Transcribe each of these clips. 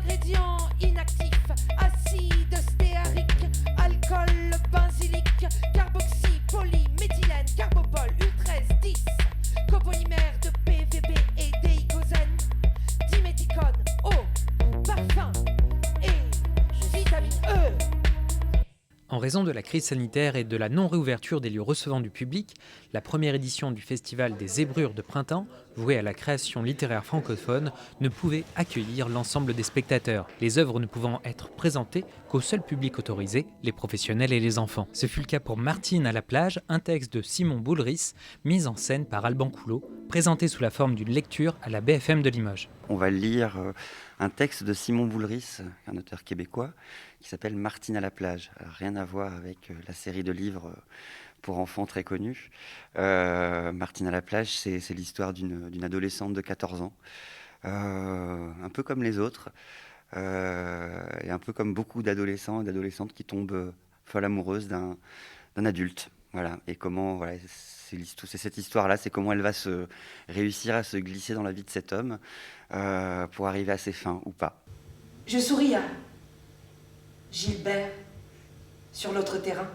ingrédients inactifs, acide stéarique, alcool benzylique, carboxy, polyméthylène, carbopol, U13, 10, copolymère de PVP et déicosène, diméthicone, eau, parfum et vitamine E. En raison de la crise sanitaire et de la non-réouverture des lieux recevant du public, la première édition du Festival des Zébrures de Printemps, vouée à la création littéraire francophone, ne pouvait accueillir l'ensemble des spectateurs, les œuvres ne pouvant être présentées qu'au seul public autorisé, les professionnels et les enfants. Ce fut le cas pour Martine à la plage, un texte de Simon Boulris, mis en scène par Alban Coulot, présenté sous la forme d'une lecture à la BFM de Limoges. On va lire un texte de Simon Boulris, un auteur québécois, qui s'appelle Martine à la plage. Alors, rien à voir avec la série de livres pour enfants très connus. Martine à la plage, c'est l'histoire d'une adolescente de 14 ans, un peu comme les autres, et un peu comme beaucoup d'adolescents et d'adolescentes qui tombent folles amoureuses d'un adulte. Voilà. Et comment, voilà, c'est cette histoire-là, c'est comment elle va réussir à se glisser dans la vie de cet homme pour arriver à ses fins ou pas. Je souris à Gilbert sur l'autre terrain.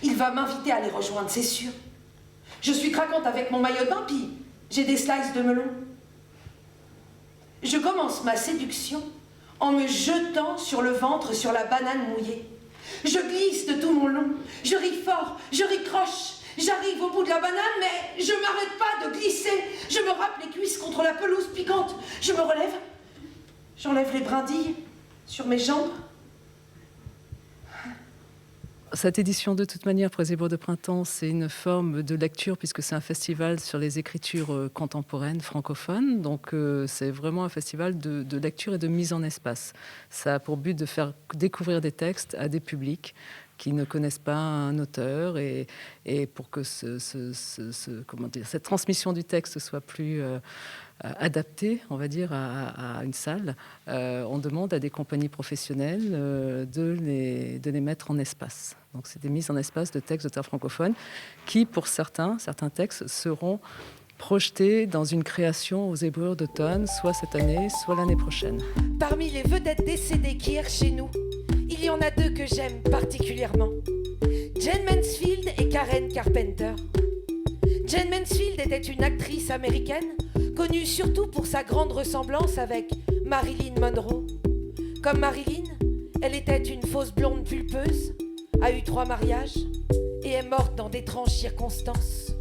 Il va m'inviter à les rejoindre, c'est sûr. Je suis craquante avec mon maillot de bain, puis j'ai des slices de melon. Je commence ma séduction en me jetant sur le ventre sur la banane mouillée. Je glisse de tout mon long, je ris fort, je ricroche. J'arrive au bout de la banane, mais je m'arrête pas de glisser. Je me râpe les cuisses contre la pelouse piquante. Je me relève, j'enlève les brindilles sur mes jambes. Cette édition, de toute manière, pour les Zébrures de Printemps, c'est une forme de lecture puisque c'est un festival sur les écritures contemporaines francophones. Donc, c'est vraiment un festival de lecture et de mise en espace. Ça a pour but de faire découvrir des textes à des publics qui ne connaissent pas un auteur et pour que cette transmission du texte soit plus adaptée, on va dire, à une salle, on demande à des compagnies professionnelles de les mettre en espace. Donc c'est des mises en espace de textes d'auteurs francophones qui, pour certains textes, seront projetés dans une création aux Zébrures d'automne, soit cette année, soit l'année prochaine. Parmi les vedettes décédées qui errent chez nous, il y en a deux que j'aime particulièrement. Jane Mansfield et Karen Carpenter. Jane Mansfield était une actrice américaine, connue surtout pour sa grande ressemblance avec Marilyn Monroe. Comme Marilyn, elle était une fausse blonde pulpeuse, a eu 3 mariages et est morte dans d'étranges circonstances.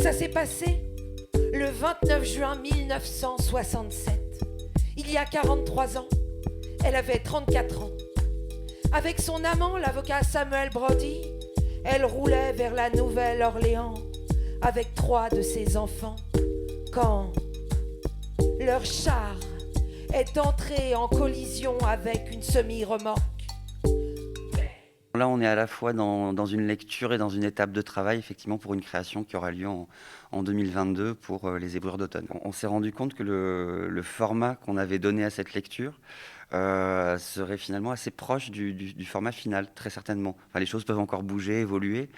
Ça s'est passé le 29 juin 1967. Il y a 43 ans, elle avait 34 ans. Avec son amant, l'avocat Samuel Brody, elle roulait vers la Nouvelle-Orléans avec 3 de ses enfants quand leur char est entré en collision avec une semi-remorque. Là, on est à la fois dans une lecture et dans une étape de travail, effectivement, pour une création qui aura lieu en 2022 pour les Zébrures d'automne. On s'est rendu compte que le format qu'on avait donné à cette lecture serait finalement assez proche du format final, très certainement. Enfin, les choses peuvent encore bouger, évoluer,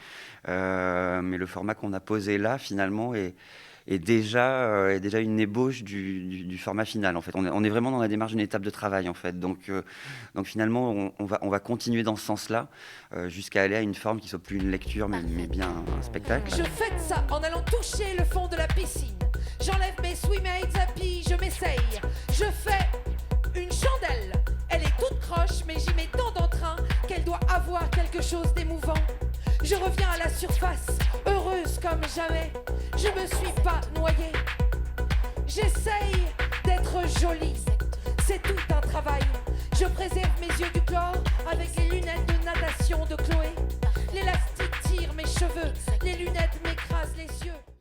mais le format qu'on a posé là, finalement, est déjà une ébauche du format final, en fait. On est vraiment dans la démarche d'une étape de travail, en fait. Donc finalement, on va continuer dans ce sens-là jusqu'à aller à une forme qui soit plus une lecture, mais bien un spectacle. Je fête ça en allant toucher le fond de la piscine. J'enlève mes swimmates à puis je m'essaye. Je fais une chandelle. Elle est toute croche, mais j'y mets tant d'entrain qu'elle doit avoir quelque chose d'émouvant. Je reviens à la surface, heureuse comme jamais. Je me suis pas noyée. J'essaye d'être jolie. C'est tout un travail. Je préserve mes yeux du chlore avec les lunettes de natation de Chloé. L'élastique tire mes cheveux, les lunettes m'écrasent les yeux.